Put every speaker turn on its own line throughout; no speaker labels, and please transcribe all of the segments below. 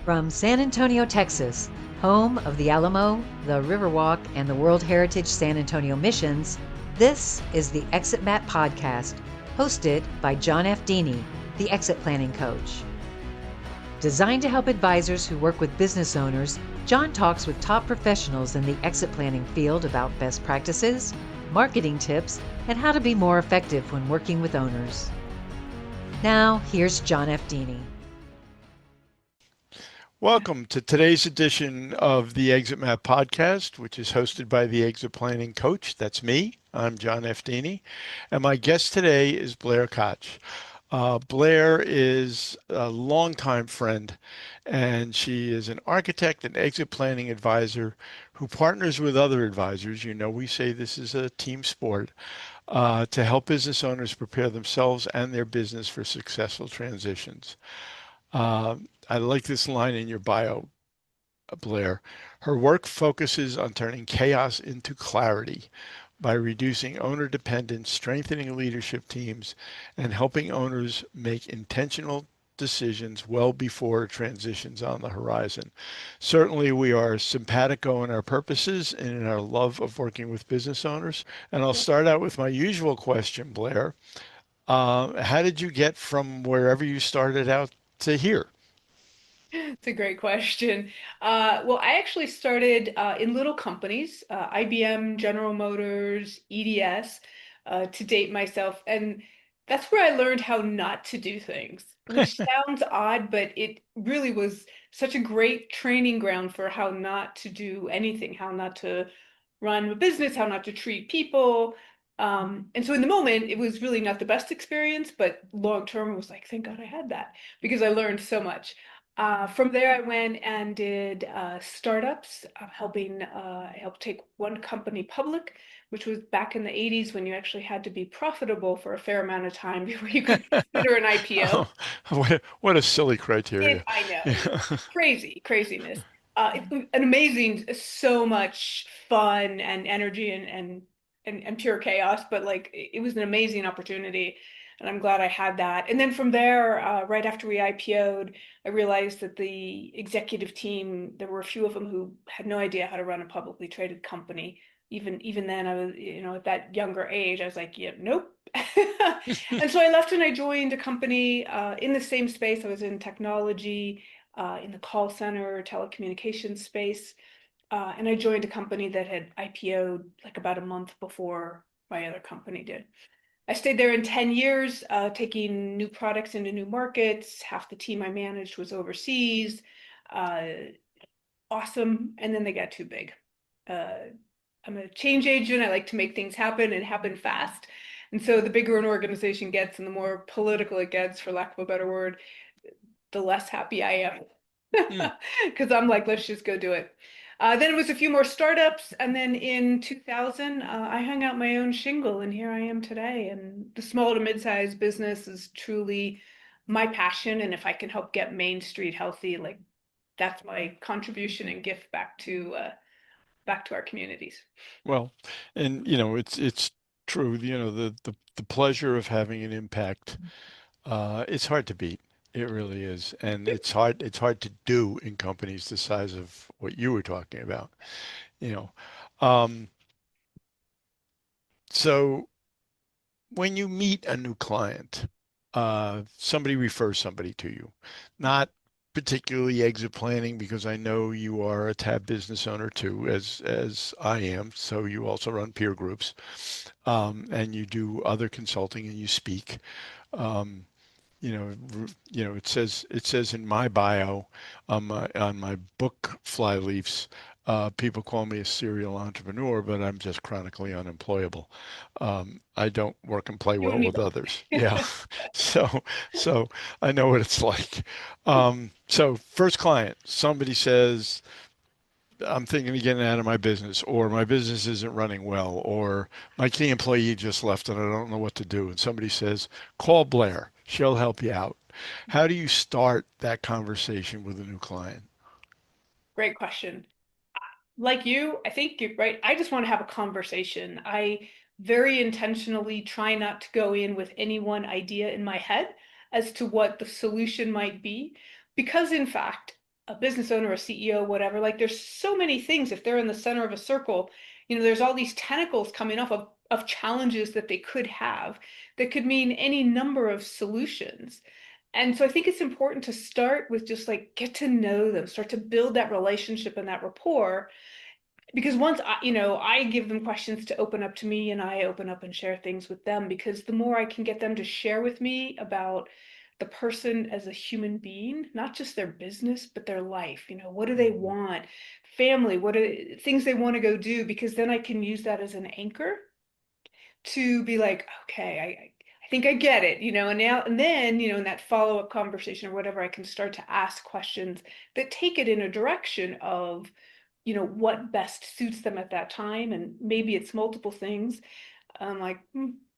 From San Antonio, Texas, home of the Alamo, the Riverwalk, and the World Heritage San Antonio Missions, this is the ExitMap Podcast, hosted by John F. Dini, the exit planning coach. Designed to help advisors who work with business owners, John talks with top professionals in the exit planning field about best practices, marketing tips, and how to be more effective when working with owners. Now, here's John F. Dini.
Welcome to today's edition of the ExitMap Podcast, which is hosted by the Exit Planning Coach. That's me. I'm John F. Dini. And my guest today is Blair Koch. Blair is a longtime friend, and she is an architect and exit planning advisor who partners with other advisors. You know, we say this is a team sport to help business owners prepare themselves and their business for successful transitions. I like this line in your bio, Blair. Her work focuses on turning chaos into clarity by reducing owner dependence, strengthening leadership teams, and helping owners make intentional decisions well before transitions on the horizon. Certainly, we are simpatico in our purposes and in our love of working with business owners. And I'll start out with my usual question, Blair. How did you get from wherever you started out to here?
It's a great question. Well, I actually started in little companies, IBM, General Motors, EDS, to date myself. And that's where I learned how not to do things, which sounds odd, but it really was such a great training ground for how not to do anything, how not to run a business, how not to treat people. And so in the moment, it was really not the best experience, but long term, it was like, thank God I had that because I learned so much. From there, I went and did startups, I helped take one company public, which was back in the 80s when you actually had to be profitable for a fair amount of time before you could consider an IPO.
Oh, what a silly criteria.
I know,
Yeah.
craziness. It was an amazing, so much fun and energy and pure chaos, but like it was an amazing opportunity. And I'm glad I had that. And then from there, right after we IPO'd, I realized that the executive team, there were a few of them who had no idea how to run a publicly traded company. Even then, I was, at that younger age, I was like, yeah, nope. And so I left and I joined a company in the same space. I was in technology, in the call center, telecommunications space. And I joined a company that had IPO'd like about a month before my other company did. I stayed there in 10 years, taking new products into new markets. Half the team I managed was overseas. Uh, awesome. And then they got too big. I'm a change agent. I like to make things happen and happen fast. And so the bigger an organization gets and the more political it gets, for lack of a better word, the less happy I am.
Mm.
Because I'm like, let's just go do it. Then it was a few more startups. And then in 2000, I hung out my own shingle and here I am today. And the small to mid-sized business is truly my passion. And if I can help get Main Street healthy, like that's my contribution and gift back to our communities.
Well, and it's true. The pleasure of having an impact, it's hard to beat. It really is, and it's hard to do in companies the size of what you were talking about. You know, um, so when you meet a new client, somebody refers somebody to you, not particularly exit planning because I know you are a tab business owner too, as I am. So you also run peer groups, and you do other consulting and you speak. Um, it says in my bio on my book flyleafs, people call me a serial entrepreneur, but I'm just chronically unemployable. I don't work and play
You
well
and me
with
both.
others. Yeah. So so I know what it's like. So first client, somebody says, I'm thinking of getting out of my business, or my business isn't running well, or my key employee just left and I don't know what to do. And somebody says, call Blair, she'll help you out. How do you start that conversation with a new client?
Great question. Like you, I think you're right. I just want to have a conversation. I very intentionally try not to go in with any one idea in my head as to what the solution might be, because in fact, a business owner, a CEO, whatever, like there's so many things. If they're in the center of a circle, there's all these tentacles coming off of challenges that they could have that could mean any number of solutions. And so I think it's important to start with just like get to know them, start to build that relationship and that rapport. Because once I give them questions to open up to me, and I open up and share things with them, because the more I can get them to share with me about the person as a human being, not just their business, but their life, what do they want? Family, what are things they want to go do? Because then I can use that as an anchor to be like, okay, I think I get it, and now and then, in that follow-up conversation or whatever, I can start to ask questions that take it in a direction of, what best suits them at that time. And maybe it's multiple things. Like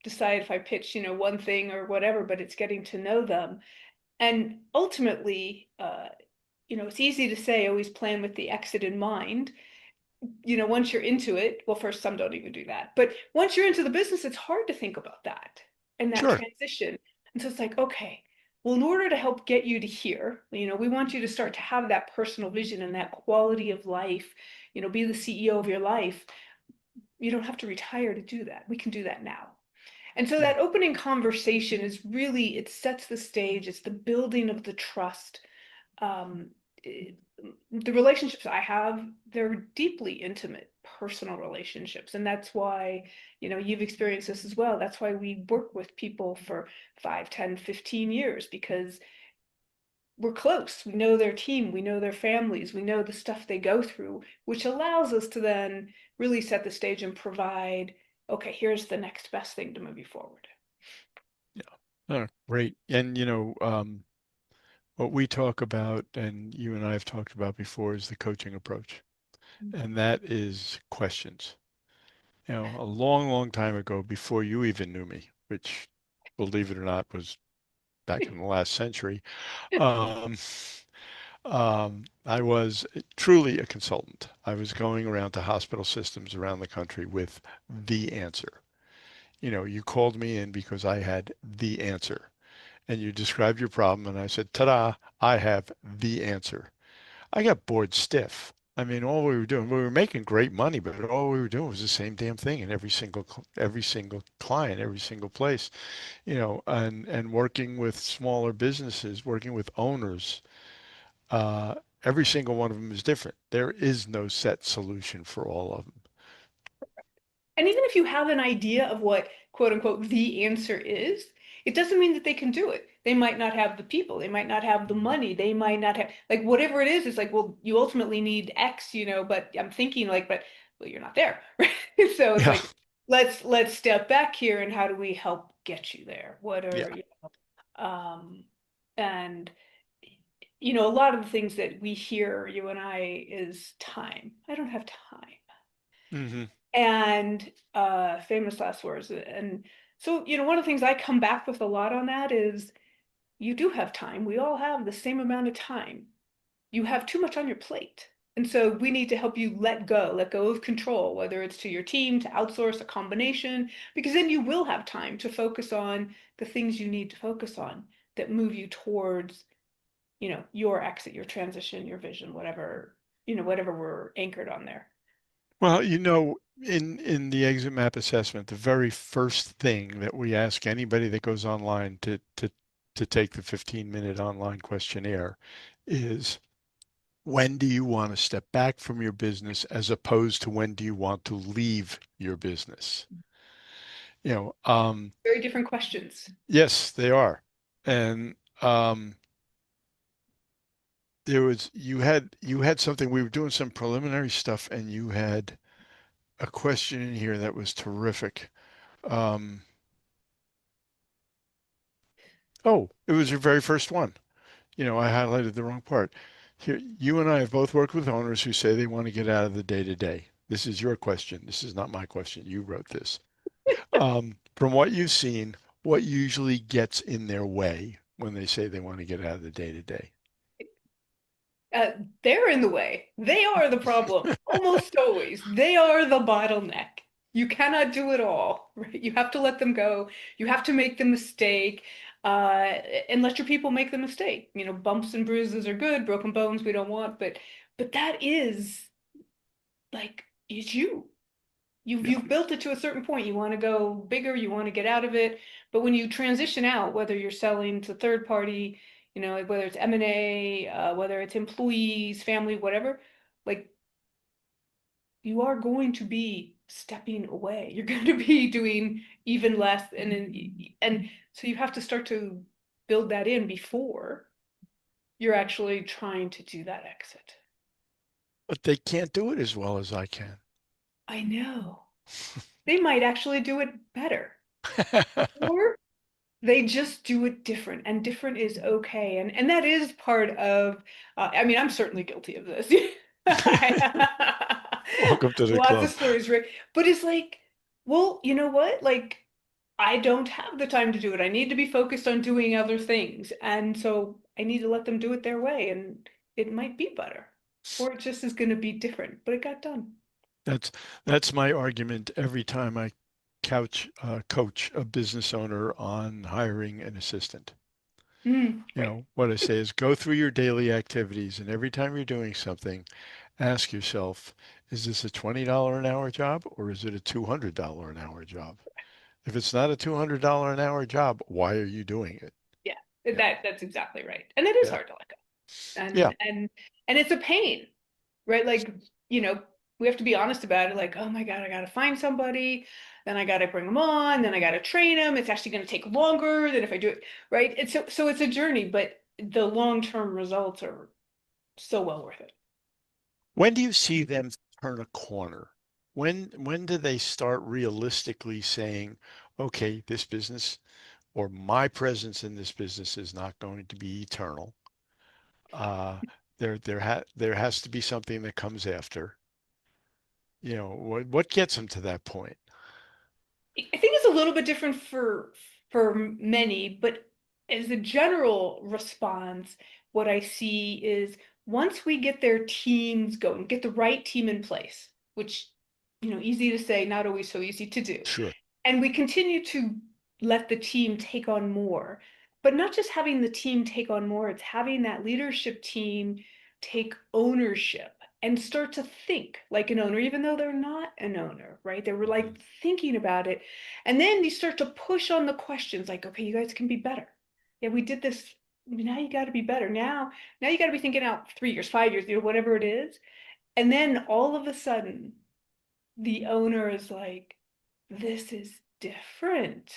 decide if I pitch, one thing or whatever, but it's getting to know them. And ultimately, it's easy to say always plan with the exit in mind. Once you're into it, well, first, some don't even do that. But once you're into the business, it's hard to think about that and that
Sure.
transition. And so it's like, okay, well, in order to help get you to here, we want you to start to have that personal vision and that quality of life, be the CEO of your life. You don't have to retire to do that. We can do that now. And so that opening conversation is really, it sets the stage. It's the building of the trust. Um, the relationships I have, they're deeply intimate, personal relationships. And that's why, you've experienced this as well. That's why we work with people for 5, 10, 15 years, because we're close. We know their team, we know their families, we know the stuff they go through, which allows us to then really set the stage and provide, okay, here's the next best thing to move you forward.
Yeah. Oh, great. And what we talk about, and you and I have talked about before, is the coaching approach. And that is questions. A long, long time ago, before you even knew me, which, believe it or not, was back in the last century, um, I was truly a consultant. I was going around to hospital systems around the country with the answer. You called me in because I had the answer, and you described your problem, and I said, ta-da, I have the answer. I got bored stiff. I mean, all we were doing, we were making great money, but all we were doing was the same damn thing in every single client, every single place, and working with smaller businesses, working with owners. Uh, every single one of them is different. There is no set solution for all of them.
And even if you have an idea of what quote unquote the answer is, it doesn't mean that they can do it. They might not have the people, they might not have the money, they might not have, like, whatever it is, it's like, well, you ultimately need X, but I'm thinking like, but well, you're not there. Right? So it's
Yeah,
like, let's step back here, and how do we help get you there? What
yeah.
are and a lot of the things that we hear, you and I, is time. I don't have time.
Hmm.
And famous last words. And so, one of the things I come back with a lot on that is you do have time. We all have the same amount of time. You have too much on your plate. And so we need to help you let go of control, whether it's to your team, to outsource, a combination, because then you will have time to focus on the things you need to focus on that move you towards, your exit, your transition, your vision, whatever we're anchored on there.
Well, in the exit map assessment, the very first thing that we ask anybody that goes online to take the 15-minute online questionnaire is, when do you want to step back from your business as opposed to when do you want to leave your business?
Very different questions.
Yes, they are. And you had something, we were doing some preliminary stuff, and you had a question in here that was terrific. Um, oh, it was your very first one. I highlighted the wrong part. Here, you and I have both worked with owners who say they want to get out of the day-to-day. This is your question. This is not my question. You wrote this. From what you've seen, what usually gets in their way when they say they want to get out of the day-to-day?
They're in the way. They are the problem. Almost always. They are the bottleneck. You cannot do it all, right? You have to let them go. You have to make the mistake. and let your people make the mistake. You know, bumps and bruises are good, broken bones we don't want, but that is like it's you.
Yeah.
You've built it to a certain point. You want to go bigger, you want to get out of it. But when you transition out, whether you're selling to third party, you know, whether it's M&A, whether it's employees, family, whatever, like you are going to be stepping away. You're going to be doing even less, and so you have to start to build that in before you're actually trying to do that exit.
But they can't do it as well as I can.
I know. They might actually do it better. Or they just do it different, and different is okay. And that is part of, I mean, I'm certainly guilty of this.
Welcome to the
Lots of
club.
stories, Rick. But it's like, well, you know what? Like, I don't have the time to do it. I need to be focused on doing other things. And so I need to let them do it their way. And it might be better, or it just is going to be different, but it got done.
That's that's my argument every time I coach a business owner on hiring an assistant.
Right.
What I say is go through your daily activities, and every time you're doing something, ask yourself, is this a $20 an hour job or is it a $200 an hour job? If it's not a $200 an hour job, why are you doing it?
Yeah,
Yeah,
that's exactly right. And it is
yeah,
hard to let go.
yeah.
And it's a pain, right? Like, you know, we have to be honest about it. Like, oh my God, I got to find somebody, then I got to bring them on, then I got to train them. It's actually going to take longer than if I do it, right? It's so it's a journey, but the long-term results are so well worth it.
When do you see them turn a corner? When do they start realistically saying, okay, this business or my presence in this business is not going to be eternal. Uh, there has to be something that comes after. What gets them to that point?
I think it's a little bit different for many, but as a general response, what I see is once we get their teams going, get the right team in place, which, you know, easy to say, not always so easy to do.
Sure.
And we continue to let the team take on more, but not just having the team take on more, it's having that leadership team take ownership and start to think like an owner, even though they're not an owner, right? They were
Mhm.
like thinking about it. And then you start to push on the questions like, okay, you guys can be better. Yeah, we did this. Now you got to be better. Now you got to be thinking out 3 years, 5 years, you know, whatever it is. And then all of a sudden, the owner is like, this is different.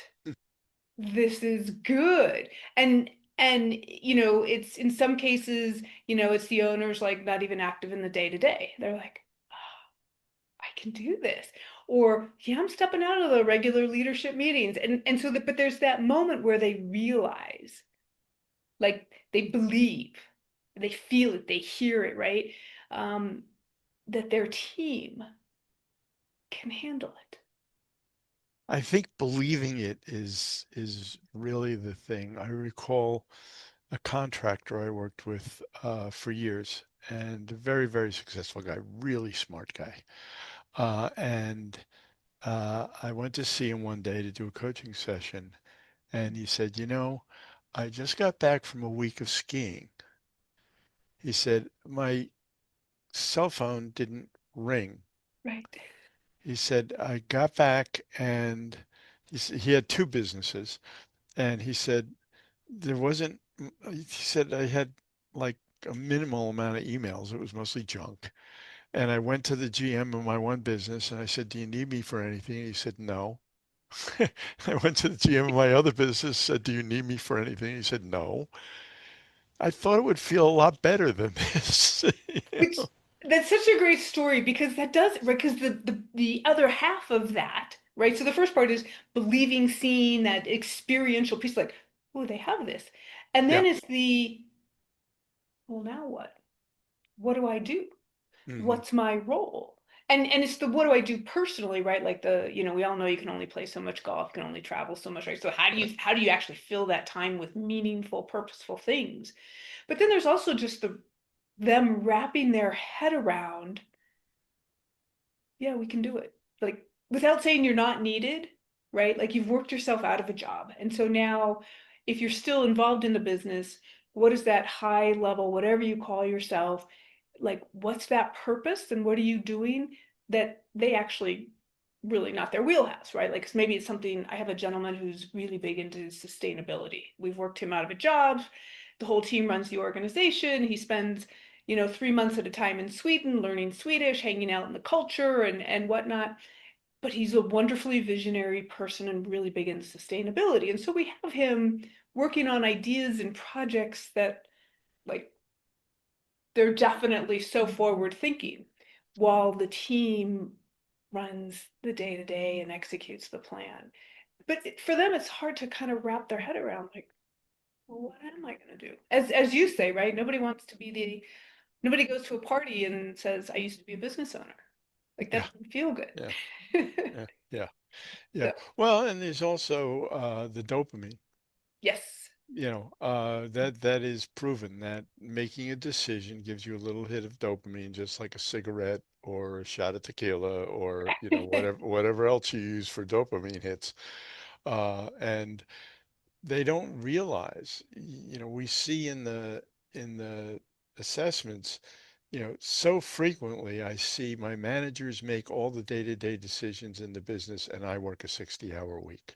This is good. And you know, it's in some cases, you know, it's the owners like not even active in the day to day. They're like, I can do this. Or yeah, I'm stepping out of the regular leadership meetings. And so that but there's that moment where they realize, like they believe, they feel it, they hear it, right? Um, that their team can handle it.
I think believing it is really the thing. I recall a contractor I worked with for years, and a very, very successful guy, really smart guy. And I went to see him one day to do a coaching session, and he said, I just got back from a week of skiing. He said, my cell phone didn't ring.
Right.
He said, I got back and he had two businesses. And he said, there wasn't, he said, I had like a minimal amount of emails. It was mostly junk. And I went to the GM of my one business and I said, do you need me for anything? And he said, no. I went to the GM of my other business, said, do you need me for anything? He said, no. I thought it would feel a lot better than this.
Which that's such a great story because that does, right? Because the other half of that, right? So the first part is believing, seeing that experiential piece, like, oh, they have this. And
Yeah.
then it's the, well, now what? What do I do?
Hmm.
What's my role? And it's the what do I do personally, right? Like the, you know, we all know you can only play so much golf, you can only travel so much, right? So
Right.
how do you actually fill that time with meaningful, purposeful things? But then there's also just them wrapping their head around, yeah, we can do it. Like without saying you're not needed, right? Like you've worked yourself out of a job. And so now if you're still involved in the business, what is that high level, whatever you call yourself, like what's that purpose and what are you doing that they actually really not their wheelhouse, right? Like, 'cause maybe it's something. I have a gentleman who's really big into sustainability. We've worked him out of a job. The whole team runs the organization. He spends, 3 months at a time in Sweden, learning Swedish, hanging out in the culture and whatnot. But he's a wonderfully visionary person and really big into sustainability. And so we have him working on ideas and projects that, like, they're definitely so forward thinking while the team runs the day to day and executes the plan. But for them, it's hard to kind of wrap their head around, like, well, what am I going to do? As you say, right? Nobody goes to a party and says, I used to be a business owner. Like, that
Yeah.
doesn't feel good.
Yeah. Yeah. Yeah. Yeah.
So,
Well, and there's also the dopamine.
yes,
That is proven that making a decision gives you a little hit of dopamine, just like a cigarette or a shot of tequila or whatever else you use for dopamine hits. And they don't realize, we see in the assessments, so frequently I see my managers make all the day-to-day decisions in the business and I work a 60-hour week,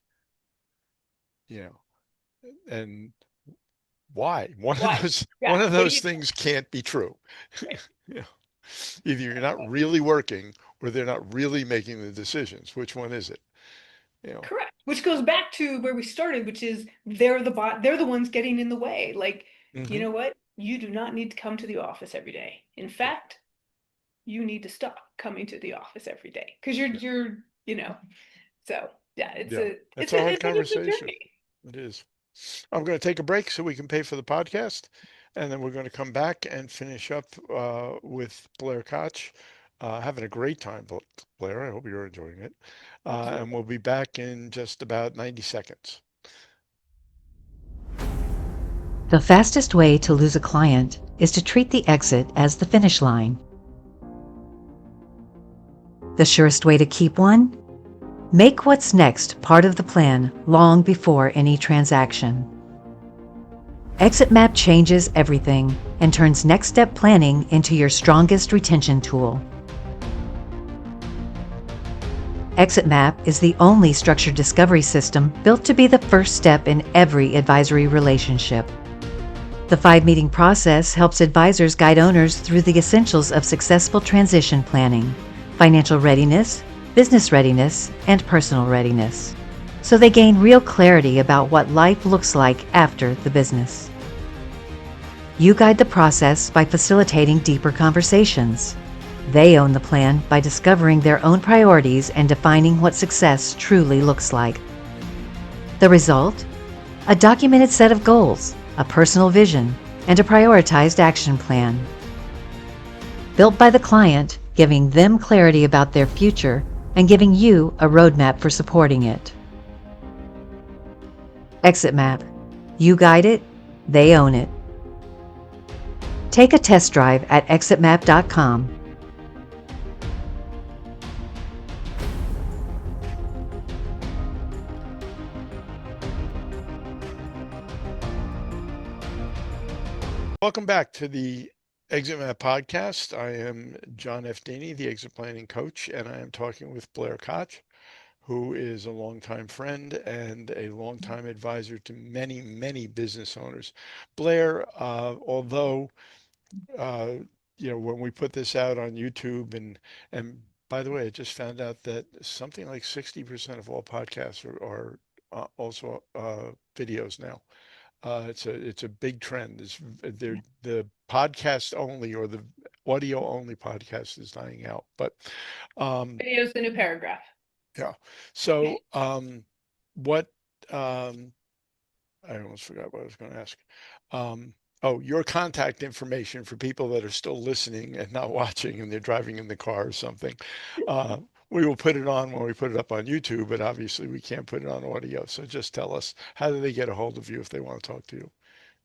you know, and why? One of
why?
those
Yeah.
one of
What do
those
you
things can't be true.
right?
You know, either you're not really working or they're not really making the decisions. Which one is it? You know.
Correct. Which goes back to where we started, which is they're the ones getting in the way. Like, you
Hmm.
know what? You do not need to come to the office every day. In fact, you need to stop coming to the office every day because
Yeah.
so yeah, it's
Yeah.
a
It's
it's
a
a
hard
it's an interesting
conversation.
journey.
It is. I'm going to take a break so we can pay for the podcast, and then we're going to come back and finish up with Blair Koch. Having a great time, Blair. I hope you're enjoying it. And
Absolutely.
we'll be back in just about 90 seconds.
The fastest way to lose a client is to treat the exit as the finish line. The surest way to keep one? Make what's next part of the plan long before any transaction. ExitMap changes everything and turns next step planning into your strongest retention tool. ExitMap is the only structured discovery system built to be the first step in every advisory relationship. The 5-meeting process helps advisors guide owners through the essentials of successful transition planning, financial readiness, business readiness, and personal readiness, so they gain real clarity about what life looks like after the business. You guide the process by facilitating deeper conversations. They own the plan by discovering their own priorities and defining what success truly looks like. The result? A documented set of goals, a personal vision, and a prioritized action plan. Built by the client, giving them clarity about their future and giving you a roadmap for supporting it. ExitMap. You guide it, they own it. Take a test drive at exitmap.com.
Welcome back to the ExitMap Podcast. I am John F. Dini, the exit planning coach, and I am talking with Blair Koch, who is a longtime friend and a longtime advisor to many, many business owners. Blair, although uh, when we put this out on YouTube, and by the way, I just found out that something like 60% of all podcasts are also videos now. It's a big trend. The podcast only or the audio only podcast is dying out. But
Video's the new paragraph.
yeah. So what I almost forgot what I was going to ask. Oh, your contact information for people that are still listening and not watching and they're driving in the car or something. Uh, we will put it on when we put it up on YouTube, but obviously we can't put it on audio. So just tell us, how do they get a hold of you if they want to talk to you?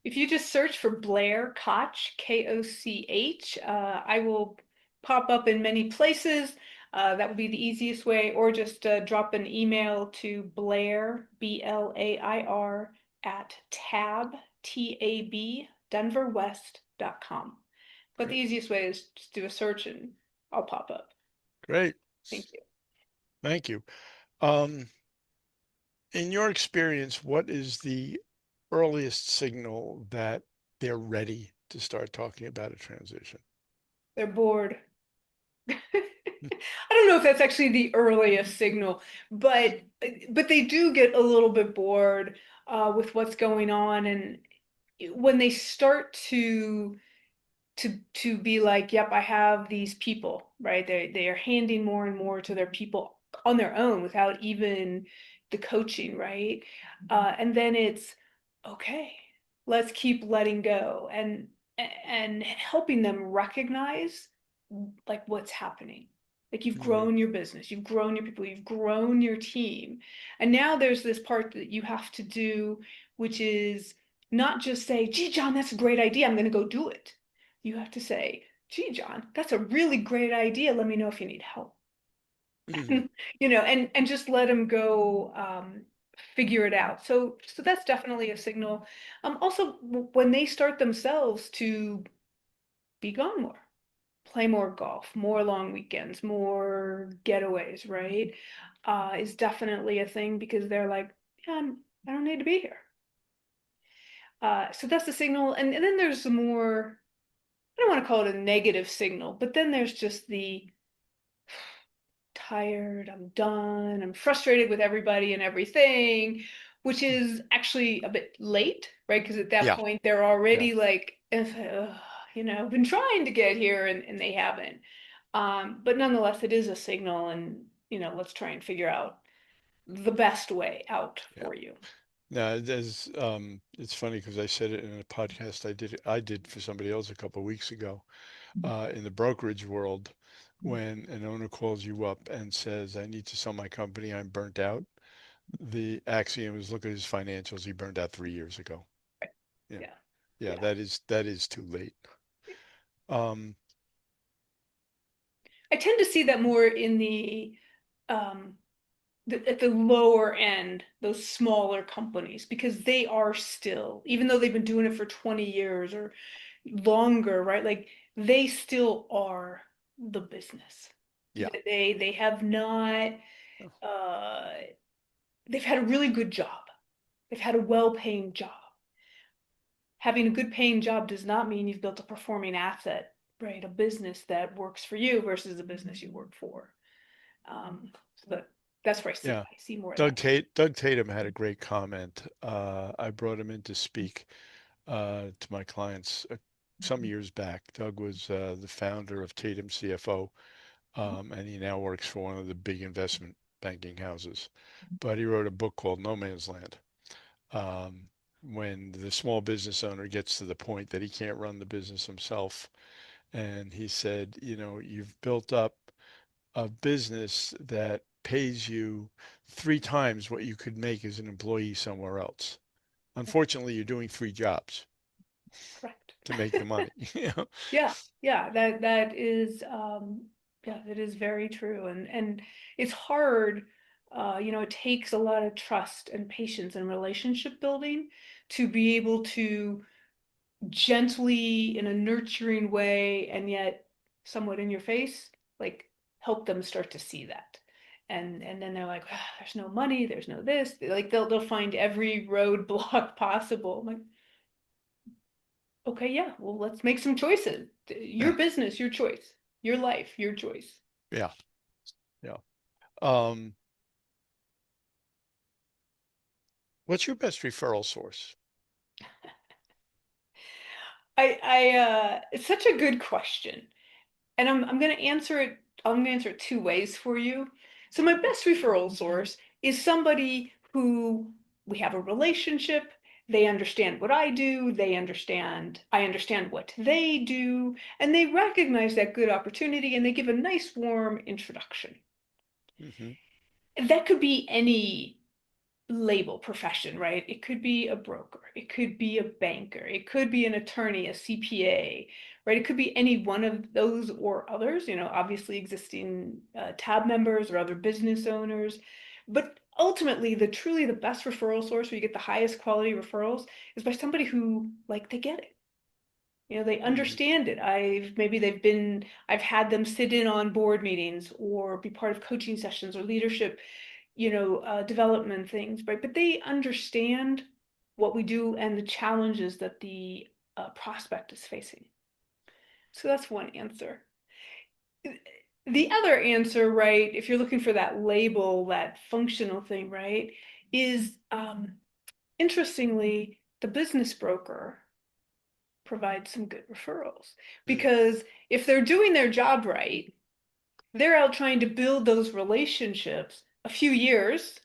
If you just search for Blair Koch, Koch, I will pop up in many places. That would be the easiest way, or just drop an email to Blair, Blair, at tab, denverwest.com. But the easiest way is just do a search and I'll pop up.
Great.
Thank you.
Thank you. Um, in your experience, what is the earliest signal that they're ready to start talking about a transition?
They're bored. I don't know if that's actually the earliest signal, but they do get a little bit bored with what's going on, and when they start to be like, yep, I have these people, right? They are handing more and more to their people on their own without even the coaching, right? And then it's okay, let's keep letting go and helping them recognize like what's happening. Like you've
Mhm.
grown your business, you've grown your people, you've grown your team. And now there's this part that you have to do, which is not just say, gee, John, that's a great idea, I'm going to go do it. You have to say, gee, John, that's a really great idea. Let me know if you need help.
Mhm.
And just let them go figure it out. So that's definitely a signal. Also, when they start themselves to be gone more, play more golf, more long weekends, more getaways, right? Is definitely a thing because they're like, yeah, I don't need to be here. So that's the signal. And then there's the more, I don't want to call it a negative signal, but then there's just the tired, I'm done, I'm frustrated with everybody and everything, which is actually a bit late, right? Because at that
Yeah.
point they're
Yeah.
already like, been trying to get here and they haven't. But nonetheless, it is a signal, and let's try and figure out the best way out
Yeah.
for you.
Now, it's funny because I said it in a podcast I did for somebody else a couple of weeks ago. In the brokerage world, when an owner calls you up and says, I need to sell my company, I'm burnt out, the axiom is look at his financials. He burned out 3 years ago. Yeah.
Yeah,
Yeah,
yeah.
that is too late. Um,
I tend to see that more in um, at the lower end, those smaller companies, because they are still, even though they've been doing it for 20 years or longer, right? Like they still are the business.
yeah.
They have not, uh, they've had a really good job. They've had a well-paying job. Having a good paying job does not mean you've built a performing asset, right? A business that works for you versus a business you work for. But that's where
Yeah.
I see more of that.
Doug Tatum had a great comment. I brought him in to speak to my clients some years back. Doug was the founder of Tatum CFO, and he now works for one of the big investment banking houses. But he wrote a book called No Man's Land. Um, when the small business owner gets to the point that he can't run the business himself, and he said, you've built up a business that pays you 3 times what you could make as an employee somewhere else. Unfortunately, you're doing 3 jobs
Correct.
to make the money.
Yeah, yeah, that is yeah, that is very true. And it's hard, it takes a lot of trust and patience and relationship building to be able to gently in a nurturing way and yet somewhat in your face, like help them start to see that. And then they're like, "Ah, there's no money, there's no this." Like they'll find every roadblock possible. I'm like, okay, yeah, well, let's make some choices. Your
Yeah,
business, your choice. Your life, your choice.
yeah, yeah. Um, what's your best referral source?
It's such a good question. And I'm gonna answer it, I'm gonna answer it two ways for you. So my best referral source is somebody who we have a relationship, they understand what I do, I understand what they do, and they recognize that good opportunity and they give a nice warm introduction.
Hmm.
That could be any label profession, right? It could be a broker, it could be a banker, it could be an attorney, a CPA, right? It could be any one of those or others, obviously existing tab members or other business owners. But ultimately, truly the best referral source where you get the highest quality referrals is by somebody who, like, they get it. They understand it. I've had them sit in on board meetings or be part of coaching sessions or leadership, development things, right? But they understand what we do and the challenges that the prospect is facing. So that's one answer. The other answer, right, if you're looking for that label, that functional thing, right, is interestingly, the business broker provides some good referrals. Because if they're doing their job right, they're out trying to build those relationships a few years,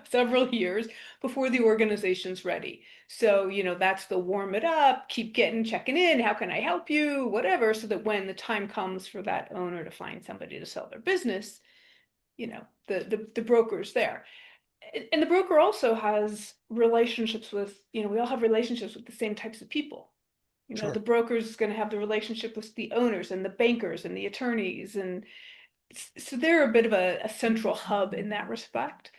several years before the organization's ready. So, that's the warm it up, keep checking in, how can I help you, whatever, so that when the time comes for that owner to find somebody to sell their business, the broker's there. And the broker also has relationships with, we all have relationships with the same types of people.
Sure.
The broker's going to have the relationship with the owners and the bankers and the attorneys. And so they're a bit of a central hub in that respect.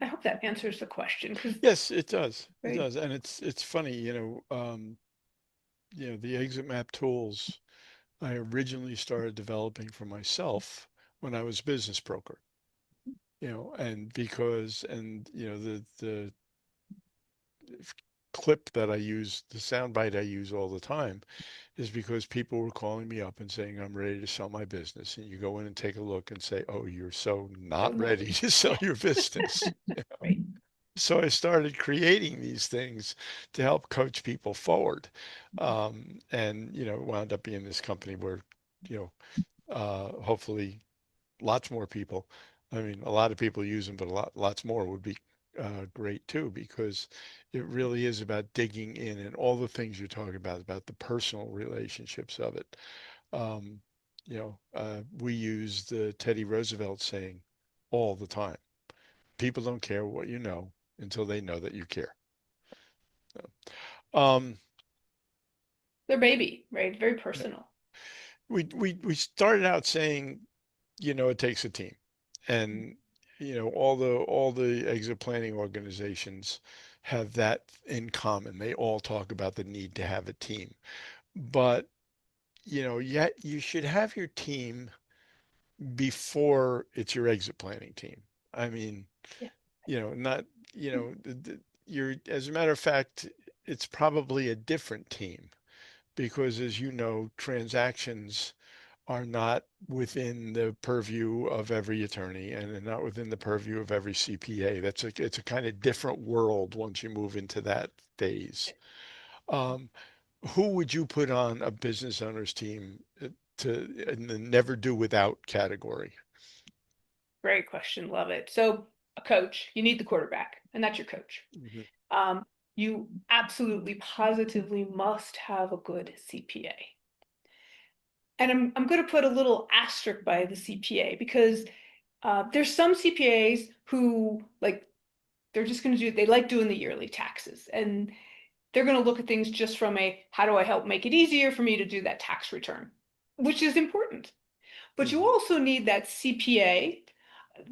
I hope that answers the question.
Yes, it does. It
Right.
does. And it's funny, the ExitMap tools I originally started developing for myself when I was a business broker, and the clip that I use, the soundbite I use all the time is because people were calling me up and saying, I'm ready to sell my business. And you go in and take a look and say, oh, you're so not ready to sell your business.
Right.
So I started creating these things to help coach people forward. And, wound up being this company where, hopefully lots more people, I mean, a lot of people use them, but lots more would be great too, because it really is about digging in and all the things you're talking about the personal relationships of it. Um, we use the Teddy Roosevelt saying all the time. People don't care what you know until they know that you care. Um,
Their baby, right? Very personal.
we started out saying, it takes a team, and all the exit planning organizations have that in common. They all talk about the need to have a team, but yet you should have your team before it's your exit planning team. I mean,
Yeah.
not, you're, as a matter of fact, it's probably a different team because, as you know, transactions are not within the purview of every attorney and they're not within the purview of every CPA. It's a kind of different world once you move into that phase. Um, who would you put on a business owner's team in the never do without category?
Great question. Love it. So a coach, you need the quarterback, and that's your coach.
Mhm.
You absolutely positively must have a good CPA. And I'm going to put a little asterisk by the CPA because there's some CPAs who they like doing the yearly taxes, and they're going to look at things just from how do I help make it easier for me to do that tax return, which is important. But you
Mhm.
also need that CPA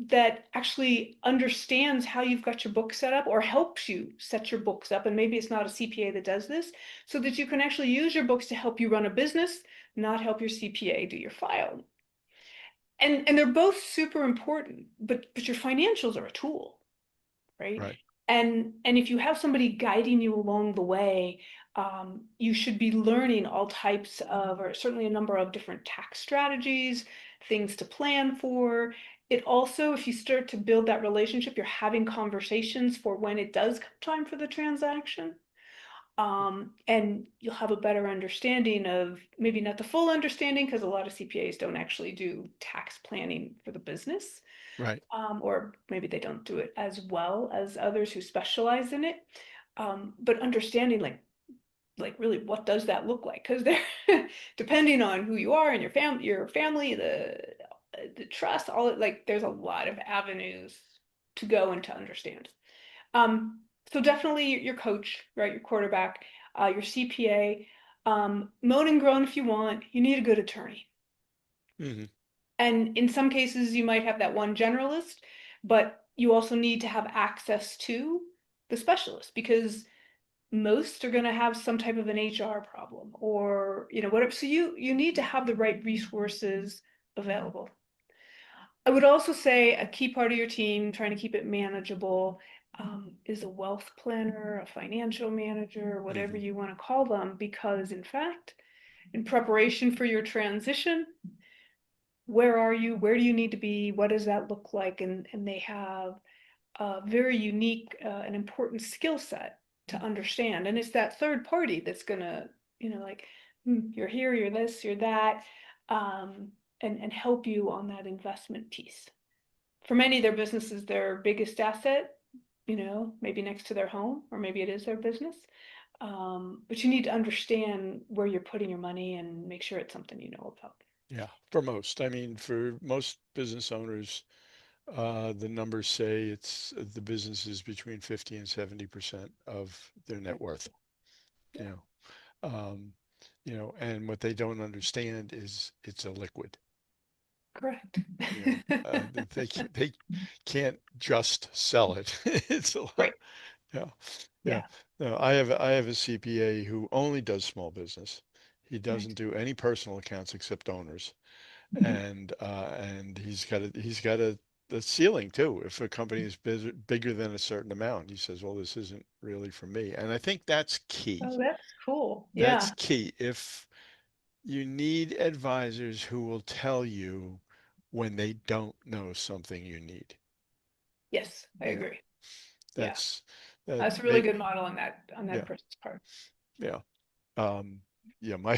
that actually understands how you've got your book set up or helps you set your books up. And maybe it's not a CPA that does this, so that you can actually use your books to help you run a business, not help your CPA do your file. And they're both super important, but your financials are a tool, right?
Right.
And if you have somebody guiding you along the way, you should be learning all types of, or certainly a number of different tax strategies, things to plan for. It also, if you start to build that relationship, you're having conversations for when it does come time for the transaction. And you'll have a better understanding of, maybe not the full understanding, because a lot of CPAs don't actually do tax planning for the business.
Right.
Or maybe they don't do it as well as others who specialize in it. But understanding like really what does that look like? Because they're depending on who you are and your family, the trust, all it, like there's a lot of avenues to go and to understand. So definitely your coach, right? Your quarterback, your CPA, moan and groan if you want. You need a good attorney.
Mhm.
And in some cases, you might have that one generalist, but you also need to have access to the specialist, because most are going to have some type of an HR problem or, whatever. So you need to have the right resources available. I would also say a key part of your team, trying to keep it manageable, is a wealth planner, a financial manager, whatever you want to call them, because in fact, in preparation for your transition, where are you? Where do you need to be? What does that look like? And they have a very unique and important skill set to understand. And it's that third party that's gonna, like, you're here, you're this, you're that, and help you on that investment piece. For many of their businesses, their biggest asset, maybe next to their home, or maybe it is their business. But you need to understand where you're putting your money and make sure it's something you know about.
Yeah, for most. I mean, for most business owners, the numbers say it's the business is between 50 and 70% of their net worth.
Yeah.
You um, and what they don't understand is it's a liquid.
Correct.
They can't just sell it. It's a lot.
Right.
Yeah, yeah.
Yeah.
No, I have a CPA who only does small business. He
Right.
doesn't do any personal accounts except owners.
Mhm.
And he's got a ceiling too. If a company is bigger than a certain amount, he says, well, this isn't really for me. And I think that's key.
Oh, that's cool.
That's
Yeah.
key. If you need advisors who will tell you when they don't know something you need.
Yes, I
You know,
agree. Yeah.
that's that
That's a really
may,
good model on that
yeah,
person's part.
yeah. Um, yeah, my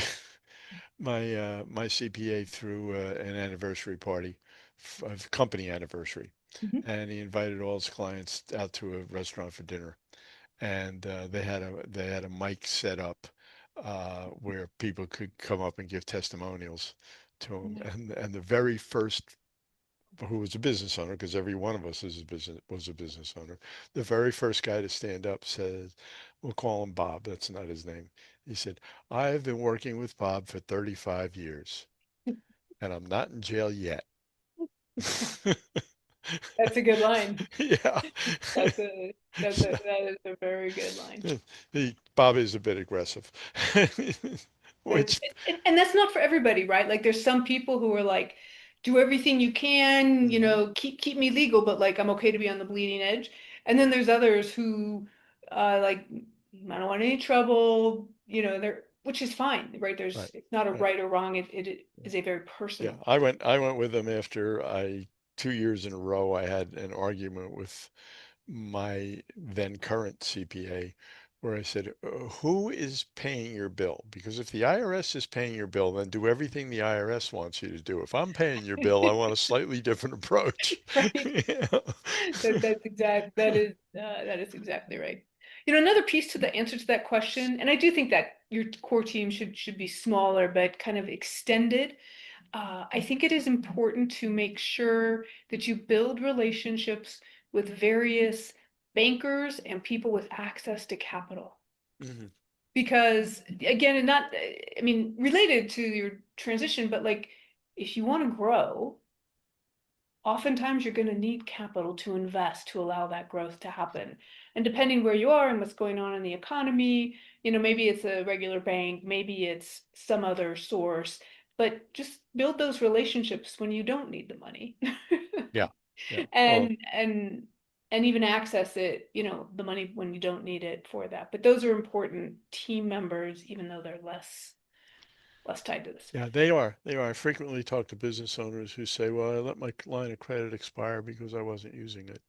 CPA threw an anniversary party, a company anniversary,
Mhm.
and he invited all his clients out to a restaurant for dinner. And they had a mic set up where people could come up and give testimonials to him.
Yeah.
And the very first, who was a business owner, because every one of us was a business owner. The very first guy to stand up said, we'll call him Bob. That's not his name. He said, I've been working with Bob for 35 years and I'm not in jail yet.
That's a good line.
Yeah.
That is a very good line.
Bob is a bit aggressive, which,
And that's not for everybody, right? Like there's some people who are like, do everything you can,
mhm,
keep me legal, but like I'm okay to be on the bleeding edge. And then there's others who like I don't want any trouble, they're which is fine, right?
right,
It's not a
right.
right or wrong. It is a very
Yeah,
personal.
I went with him after 2 years in a row, I had an argument with my then current CPA where I said, who is paying your bill? Because if the IRS is paying your bill, then do everything the IRS wants you to do. If I'm paying your bill, I want a slightly different approach.
Right.
Yeah.
That is exactly right. Another piece to the answer to that question, and I do think that your core team should be smaller, but kind of extended. I think it is important to make sure that you build relationships with various bankers and people with access to capital.
Mhm.
Because again, and not, I mean, related to your transition, but like if you want to grow, oftentimes you're going to need capital to invest to allow that growth to happen. And depending where you are and what's going on in the economy, maybe it's a regular bank, maybe it's some other source, but just build those relationships when you don't need the money.
Yeah. Yeah. Well,
And even access it, the money when you don't need it for that. But those are important team members, even though they're less tied to this.
yeah, they are. They are. I frequently talk to business owners who say, well, I let my line of credit expire because I wasn't using it.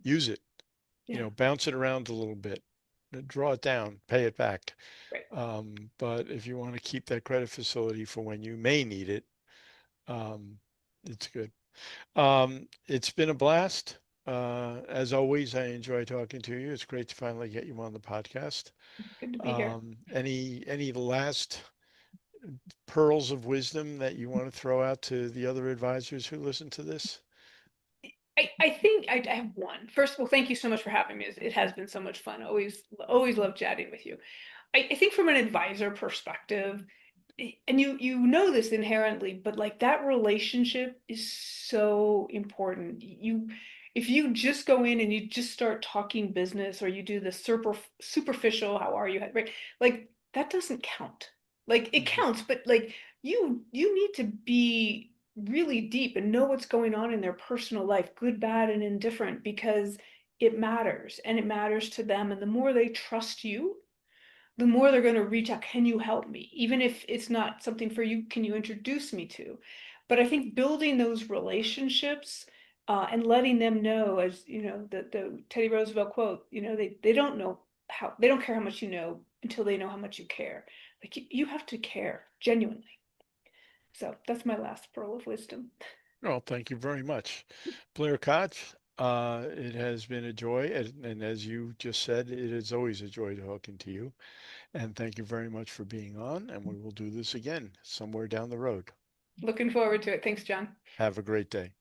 Use it,
Yeah,
bounce it around a little bit, draw it down, pay it back.
right.
But if you want to keep that credit facility for when you may need it, um, it's good. It's been a blast. As always, I enjoy talking to you. It's great to finally get you on the podcast.
Good to be here.
Any last pearls of wisdom that you want to throw out to the other advisors who listen to this?
I think I have one. First of all, thank you so much for having me. It has been so much fun. Always love chatting with you. I think from an advisor perspective, and you know this inherently, but like that relationship is so important. If you just go in and you just start talking business, or you do the superficial, how are you, right? Like that doesn't count. Like it
Mhm.
counts, but like you need to be really deep and know what's going on in their personal life, good, bad, and indifferent, because it matters, and it matters to them. And the more they trust you, the more they're going to reach out. Can you help me? Even if it's not something for you, can you introduce me to? But I think building those relationships, and letting them know, as you know, the Teddy Roosevelt quote, they don't know how, they don't care how much you know until they know how much you care. Like you have to care genuinely. So that's my last pearl of wisdom.
Well, thank you very much. Blair Koch, it has been a joy. And as you just said, it is always a joy talking to you. And thank you very much for being on. And we will do this again somewhere down the road.
Looking forward to it. Thanks, John.
Have a great day.